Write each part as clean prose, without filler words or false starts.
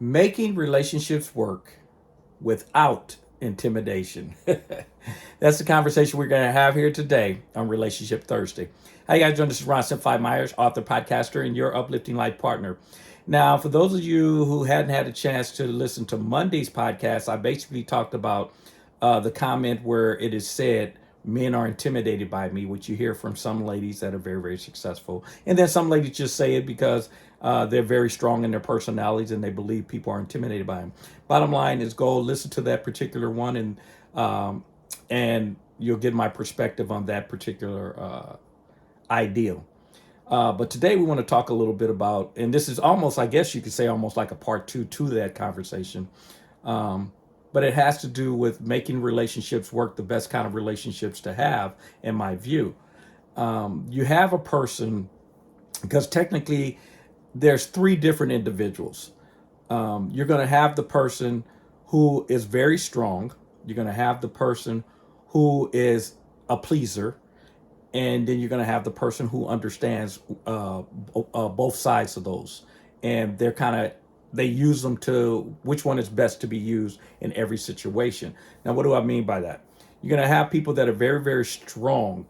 Making relationships work without intimidation. That's the conversation we're going to have here today on Relationship Thursday. How you guys doing? This is Ron Simplified Myers, author, podcaster, and your uplifting life partner. Now, for those of you who hadn't had a chance to listen to Monday's podcast, I basically talked about the comment where it is said, men are intimidated by me, which you hear from some ladies that are very, very successful. And then some ladies just say it because they're very strong in their personalities and they believe people are intimidated by them. Bottom line is go listen to that particular one and you'll get my perspective on that particular ideal. But today we want to talk a little bit about, and this is almost, I guess you could say, almost like a part two to that conversation. But it has to do with making relationships work, the best kind of relationships to have, in my view. You have a person, because technically there's three different individuals. You're going to have the person who is very strong. You're going to have the person who is a pleaser, and then you're going to have the person who understands both sides of those, and they use them to which one is best to be used in every situation. Now, what do I mean by that? You're going to have people that are very, very strong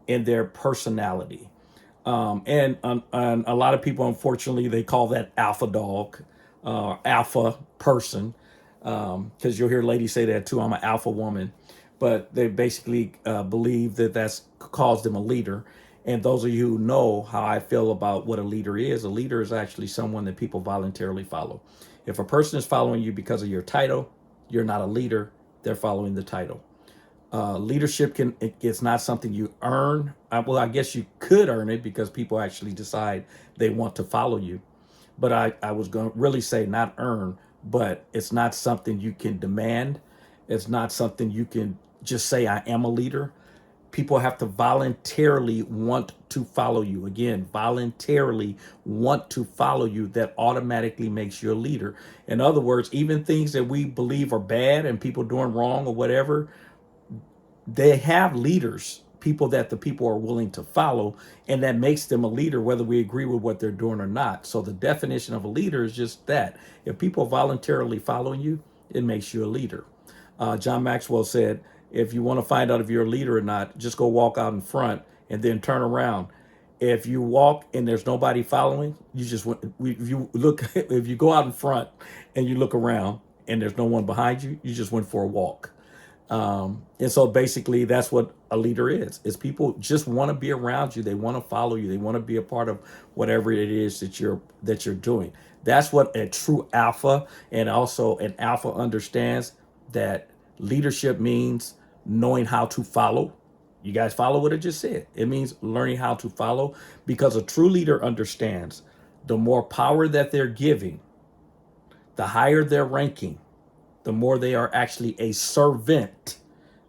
in their personality. And a lot of people, unfortunately, they call that alpha dog, alpha person, because you'll hear ladies say that too. I'm an alpha woman, but they basically believe that that's calls them a leader. And those of you who know how I feel about what a leader is actually someone that people voluntarily follow. If a person is following you because of your title, you're not a leader. They're following the title. Leadership it's not something you earn. Well, I guess you could earn it because people actually decide they want to follow you. But I was going to really say not earn, but it's not something you can demand. It's not something you can just say, I am a leader. People have to voluntarily want to follow you. Again, voluntarily want to follow you. That automatically makes you a leader. In other words, even things that we believe are bad and people doing wrong or whatever, they have leaders, people that the people are willing to follow, and that makes them a leader, whether we agree with what they're doing or not. So the definition of a leader is just that. If people are voluntarily following you, it makes you a leader. John Maxwell said, if you want to find out if you're a leader or not, just go walk out in front and then turn around. If you walk and there's nobody following, you just if you look if you go out in front and you look around and there's no one behind you, you just went for a walk. And so basically that's what a leader is people just want to be around you. They want to follow you. They want to be a part of whatever it is that you're doing. That's what a true alpha, and also an alpha understands that leadership means knowing how to follow. You guys follow what I just said? It means learning how to follow, because a true leader understands the more power that they're giving, the higher their ranking, the more they are actually a servant,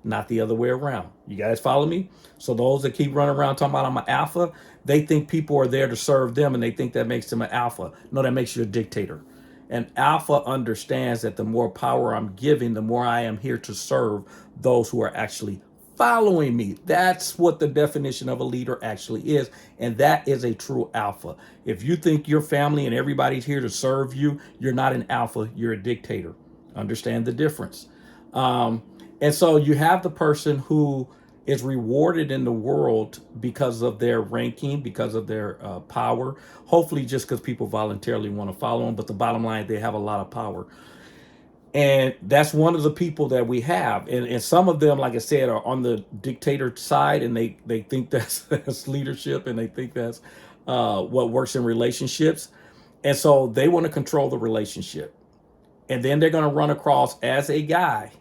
not the other way around. You guys follow me? So those that keep running around talking about I'm an alpha, they think people are there to serve them and they think that makes them an alpha. No, that makes you a dictator. An alpha understands that the more power I'm giving, the more I am here to serve those who are actually following me. That's what the definition of a leader actually is. And that is a true alpha. If you think your family and everybody's here to serve you, you're not an alpha, you're a dictator. Understand the difference. And so you have the person who is rewarded in the world because of their ranking, because of their power, hopefully just because people voluntarily want to follow them. But the bottom line, they have a lot of power. And that's one of the people that we have. And some of them, like I said, are on the dictator side, and they think that's leadership, and they think that's what works in relationships. And so they want to control the relationship. And then they're going to run across, as a guy,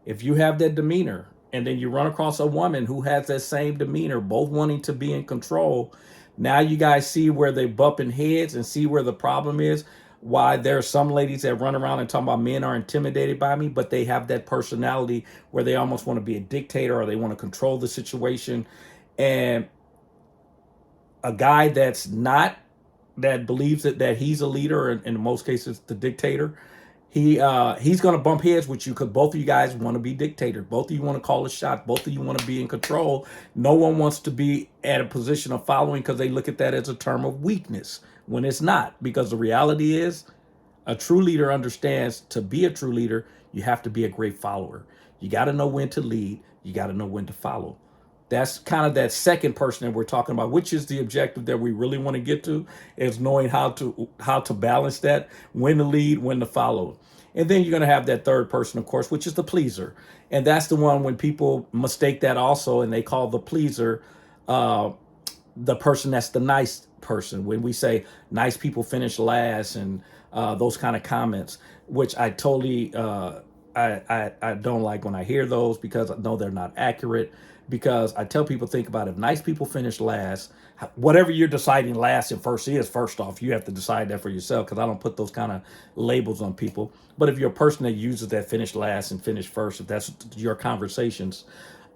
if you have that demeanor, and then you run across a woman who has that same demeanor, both wanting to be in control, now you guys see where they bumping heads and see where the problem is. Why there are some ladies that run around and talk about men are intimidated by me, but they have that personality where they almost want to be a dictator, or they want to control the situation. And a guy that's not, that believes that he's a leader, and in most cases the dictator, he's going to bump heads with you, because both of you guys want to be dictators. Both of you want to call a shot. Both of you want to be in control. No one wants to be at a position of following, because they look at that as a term of weakness when it's not. Because the reality is, A true leader understands to be a true leader, you have to be a great follower. You got to know when to lead, you got to know when to follow. That's kind of that second person that we're talking about, which is the objective that we really want to get to, is knowing how to balance that, when to lead, when to follow. And then you're going to have that third person, of course, which is the pleaser. And that's the one when people mistake that also, and they call the pleaser uh, the person that's the nice person. When we say nice people finish last and those kind of comments, which I totally I don't like when I hear those, because I know they're not accurate. Because I tell people, think about it. If nice people finish last, whatever you're deciding last and first is, first off, you have to decide that for yourself, because I don't put those kind of labels on people. But if you're a person that uses that finish last and finish first, if that's your conversations,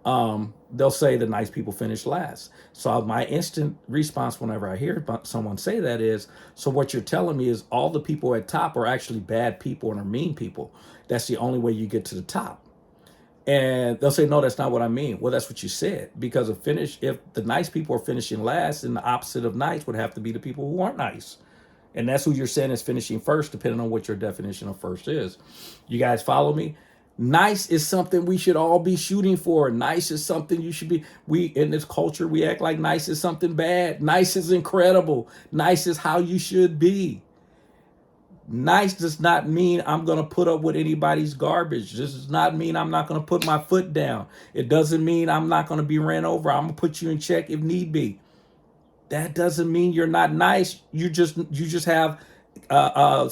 they'll say the nice people finish last. So my instant response whenever I hear someone say that is, so what you're telling me is all the people at top are actually bad people and are mean people. That's the only way you get to the top. And they'll say, no, that's not what I mean. Well, that's what you said. Because if the nice people are finishing last, then the opposite of nice would have to be the people who aren't nice. And that's who you're saying is finishing first, depending on what your definition of first is. You guys follow me? Nice is something we should all be shooting for. Nice is something you should be. We, in this culture, we act like nice is something bad. Nice is incredible. Nice is how you should be. Nice does not mean I'm going to put up with anybody's garbage. This does not mean I'm not going to put my foot down. It doesn't mean I'm not going to be ran over. I'm going to put you in check if need be. That doesn't mean you're not nice. You just have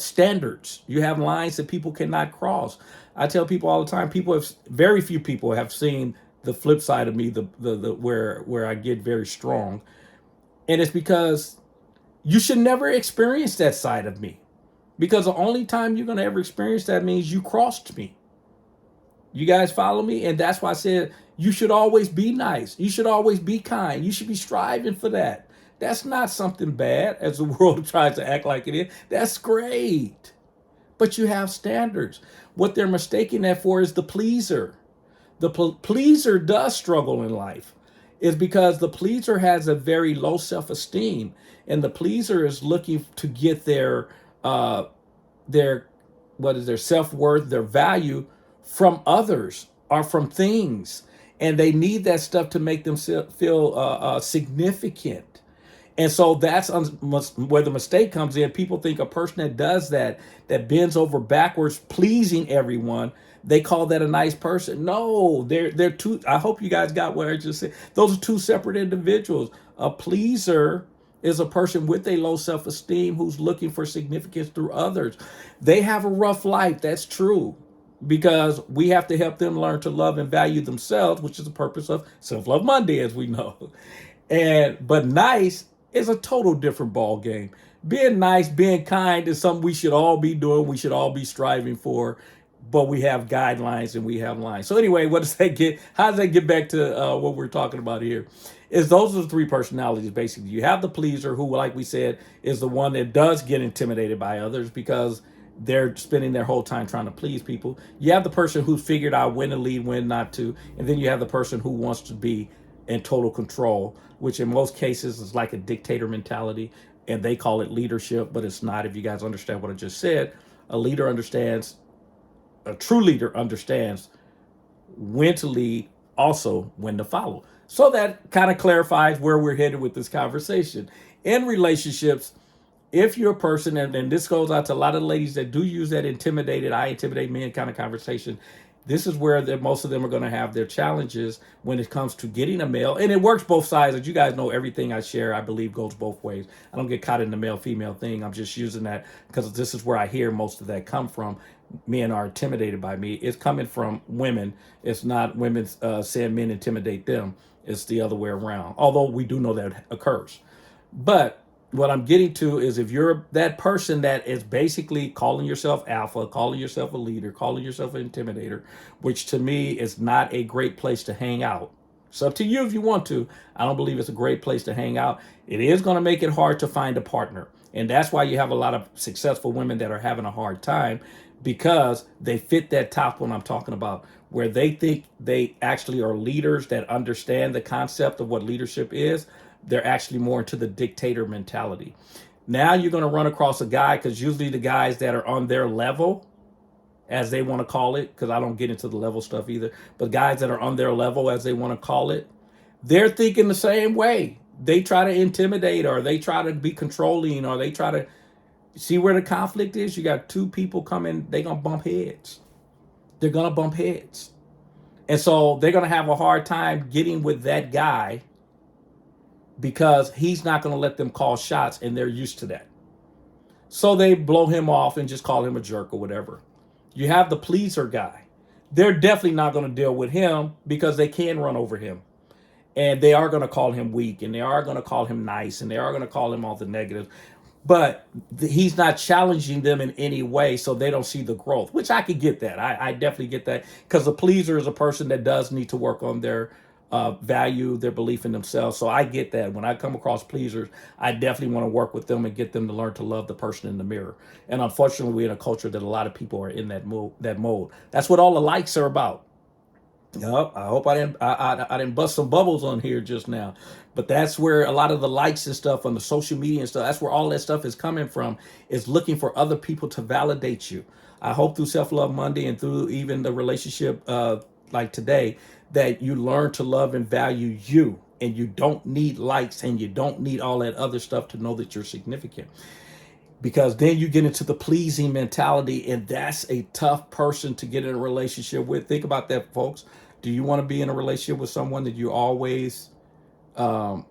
standards. You have lines that people cannot cross. I tell people all the time. Very few people have seen the flip side of me, the where I get very strong, and it's because you should never experience that side of me. Because the only time you're going to ever experience that means you crossed me. You guys follow me? And that's why I said you should always be nice. You should always be kind. You should be striving for that. That's not something bad, as the world tries to act like it is. That's great. But you have standards. What they're mistaking that for is the pleaser. The pleaser does struggle in life. Is because the pleaser has a very low self-esteem. And the pleaser is looking to get uh, their their self-worth, their value from others or from things, and they need that stuff to make them feel significant. And so that's where the mistake comes in. People think a person that does that, that bends over backwards pleasing everyone, they call that a nice person. No, they're two. I hope you guys got what I just said. Those are two separate individuals. A pleaser is a person with a low self-esteem who's looking for significance through others. They have a rough life. That's true. Because we have to help them learn to love and value themselves, which is the purpose of Self-Love Monday, as we know. But nice is a total different ball game. Being nice, being kind is something we should all be doing. We should all be striving for. But we have guidelines and we have lines. So anyway, what does that get? How does that get back to what we're talking about here? Is those are the three personalities basically. You have the pleaser, who, like we said, is the one that does get intimidated by others because they're spending their whole time trying to please people. You have the person who figured out when to lead, when not to, and then you have the person who wants to be in total control, which in most cases is like a dictator mentality, and they call it leadership, but it's not. If you guys understand what I just said, a true leader understands when to lead, also when to follow. So that kind of clarifies where we're headed with this conversation. In relationships, if you're a person, and this goes out to a lot of ladies that do use that I intimidate men kind of conversation, this is where most of them are going to have their challenges when it comes to getting a male. And it works both sides. As you guys know, everything I share, I believe, goes both ways. I don't get caught in the male-female thing. I'm just using that because this is where I hear most of that come from. Men are intimidated by me. It's coming from women. It's not women saying men intimidate them. It's the other way around. Although we do know that occurs. But what I'm getting to is, if you're that person that is basically calling yourself alpha, calling yourself a leader, calling yourself an intimidator, which to me is not a great place to hang out. It's up to you if you want to. I don't believe it's a great place to hang out. It is going to make it hard to find a partner. And that's why you have a lot of successful women that are having a hard time, because they fit that top one I'm talking about, where they think they actually are leaders that understand the concept of what leadership is. They're actually more into the dictator mentality. Now you're going to run across a guy, because usually the guys that are on their level, as they want to call it, because I don't get into the level stuff either, but guys that are on their level, as they want to call it, they're thinking the same way. They try to intimidate, or they try to be controlling, or they try to see where the conflict is. You got two people coming, they're going to bump heads. They're going to bump heads. And so they're going to have a hard time getting with that guy, because he's not going to let them call shots, and they're used to that. So they blow him off and just call him a jerk or whatever. You have the pleaser guy. They're definitely not going to deal with him, because they can run over him. And they are going to call him weak, and they are going to call him nice, and they are going to call him all the negatives. But he's not challenging them in any way, so they don't see the growth, which I could get that. I definitely get that, because the pleaser is a person that does need to work on their value, their belief in themselves. So I get that. When I come across pleasers, I definitely want to work with them and get them to learn to love the person in the mirror. And unfortunately, we're in a culture that a lot of people are in that mode. That's what all the likes are about. Yep, I hope I didn't bust some bubbles on here just now, but that's where a lot of the likes and stuff on the social media and stuff. That's where all that stuff is coming from. Is looking for other people to validate you. I hope through Self Love Monday and through even the relationship like today, that you learn to love and value you, and you don't need likes, and you don't need all that other stuff to know that you're significant. Because then you get into the pleasing mentality, and that's a tough person to get in a relationship with. Think about that, folks. Do you want to be in a relationship with someone that you always um,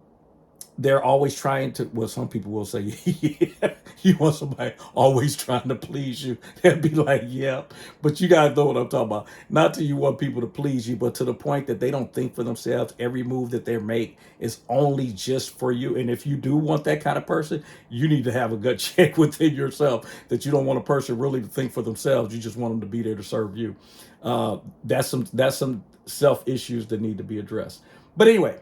they're always trying to, well, some people will say, yeah, you want somebody always trying to please you? They'll be like, yeah, but you guys know what I'm talking about. Not till you want people to please you, but to the point that they don't think for themselves. Every move that they make is only just for you. And if you do want that kind of person, you need to have a gut check within yourself, that you don't want a person really to think for themselves. You just want them to be there to serve you. That's some self issues that need to be addressed. But anyway,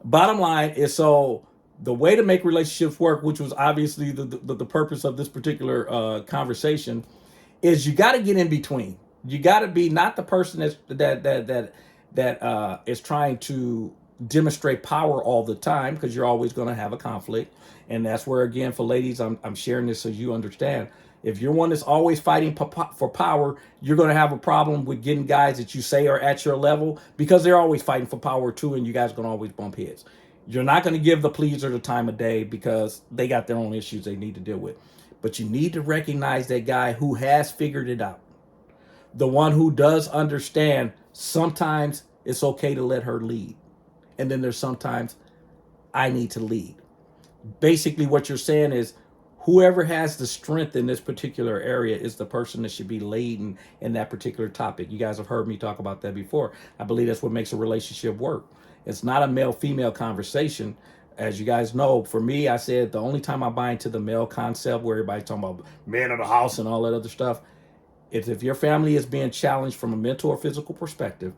bottom line is, so the way to make relationships work, which was obviously the purpose of this particular conversation, is you got to get in between. You got to be not the person that is trying to demonstrate power all the time, because you're always going to have a conflict. And that's where, again, for ladies, I'm sharing this so you understand. If you're one that's always fighting for power, you're going to have a problem with getting guys that you say are at your level, because they're always fighting for power too, and you guys are going to always bump heads. You're not going to give the pleaser the time of day, because they got their own issues they need to deal with. But you need to recognize that guy who has figured it out, the one who does understand sometimes it's okay to let her lead. And then there's sometimes I need to lead. Basically, what you're saying is, whoever has the strength in this particular area is the person that should be leading in that particular topic. You guys have heard me talk about that before. I believe that's what makes a relationship work. It's not a male-female conversation. As you guys know, for me, I said the only time I buy into the male concept, where everybody's talking about man of the house and all that other stuff, is if your family is being challenged from a mental or physical perspective.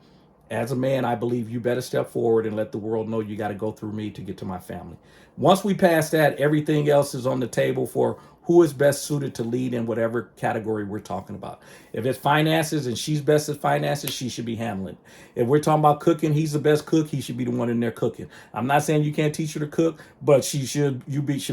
As a man, I believe you better step forward and let the world know you got to go through me to get to my family. Once we pass that, everything else is on the table for who is best suited to lead in whatever category we're talking about. If it's finances and she's best at finances, she should be handling. If we're talking about cooking, he's the best cook, he should be the one in there cooking. I'm not saying you can't teach her to cook, but should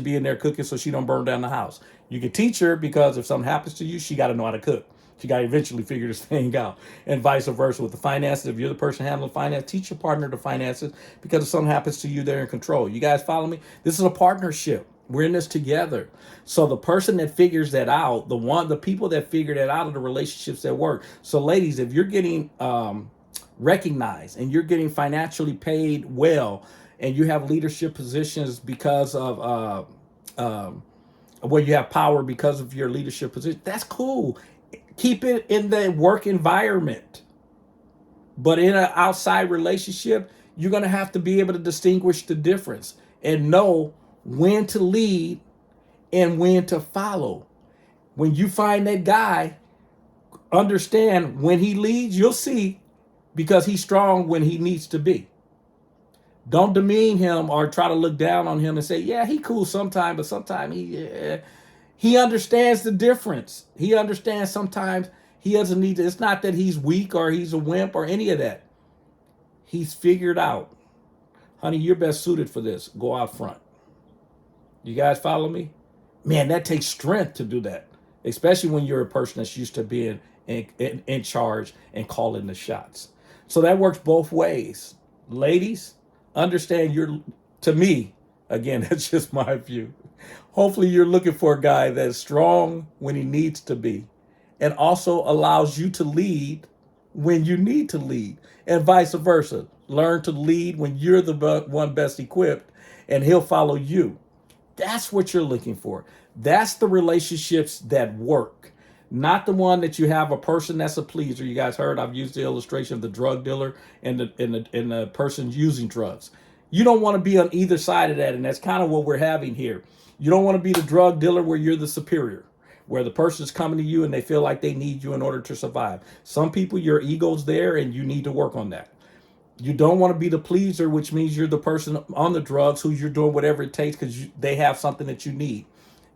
be in there cooking so she don't burn down the house. You can teach her, because if something happens to you, she got to know how to cook. You got to eventually figure this thing out, and vice versa with the finances. If you're the person handling finance, teach your partner the finances, because if something happens to you, they're in control. You guys follow me? This is a partnership. We're in this together. So the person that figures that out, the people that figure that out are the relationships that work. So ladies, if you're getting recognized and you're getting financially paid well, and you have leadership positions because of where you have power because of your leadership position, that's cool. Keep it in the work environment. But in an outside relationship, you're going to have to be able to distinguish the difference and know when to lead and when to follow. When you find that guy, understand when he leads, you'll see, because he's strong when he needs to be. Don't demean him or try to look down on him and say, yeah, he cool sometimes, but sometimes he understands the difference. He understands sometimes he doesn't need to. It's not that he's weak or he's a wimp or any of that. He's figured out, honey, you're best suited for this. Go out front. You guys follow me? Man, that takes strength to do that, especially when you're a person that's used to being in charge and calling the shots. So that works both ways. Ladies, understand to me, again, that's just my view. Hopefully, you're looking for a guy that's strong when he needs to be and also allows you to lead when you need to lead, and vice versa. Learn to lead when you're the one best equipped, and he'll follow you. That's what you're looking for. That's the relationships that work, not the one that you have a person that's a pleaser. You guys heard I've used the illustration of the drug dealer and the person using drugs. You don't want to be on either side of that, and that's kind of what we're having here. You don't want to be the drug dealer where you're the superior, where the person's coming to you and they feel like they need you in order to survive. Some people, your ego's there, and you need to work on that. You don't want to be the pleaser, which means you're the person on the drugs who you're doing whatever it takes because they have something that you need.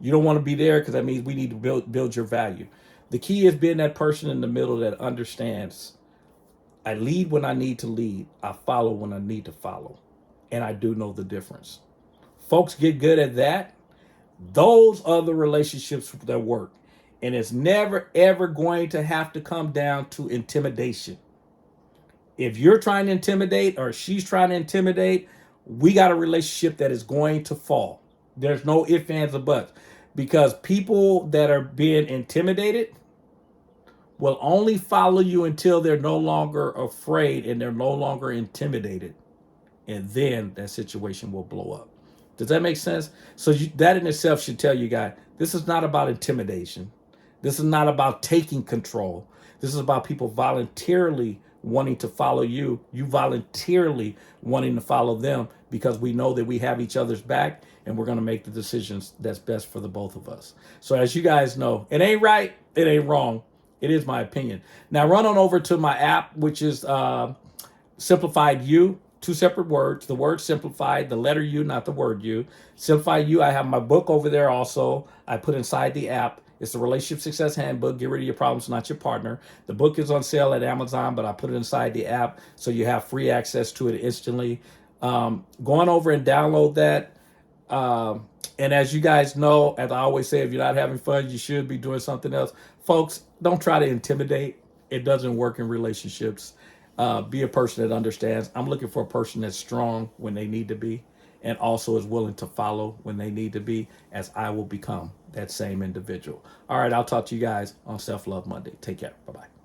You don't want to be there because that means we need to build your value. The key is being that person in the middle that understands. I lead when I need to lead. I follow when I need to follow. And I do know the difference. Folks get good at that. Those are the relationships that work. And it's never, ever going to have to come down to intimidation. If you're trying to intimidate or she's trying to intimidate, we got a relationship that is going to fall. There's no ifs, ands, or buts. Because people that are being intimidated will only follow you until they're no longer afraid and they're no longer intimidated. And then that situation will blow up. Does that make sense? So that in itself should tell you guys, this is not about intimidation. This is not about taking control. This is about people voluntarily wanting to follow you, you voluntarily wanting to follow them, because we know that we have each other's back and we're going to make the decisions that's best for the both of us. So as you guys know, it ain't right, it ain't wrong. It is my opinion. Now run on over to my app, which is Simplified You. Two separate words. The word simplified, the letter U, not the word U. Simplified You. I have my book over there also. I put inside the app. It's the Relationship Success Handbook. Get rid of your problems, not your partner. The book is on sale at Amazon, but I put it inside the app so you have free access to it instantly. Go on over and download that. And as you guys know, as I always say, if you're not having fun, you should be doing something else. Folks, don't try to intimidate. It doesn't work in relationships. Be a person that understands. I'm looking for a person that's strong when they need to be and also is willing to follow when they need to be, as I will become that same individual. All right, I'll talk to you guys on Self Love Monday. Take care. Bye-bye.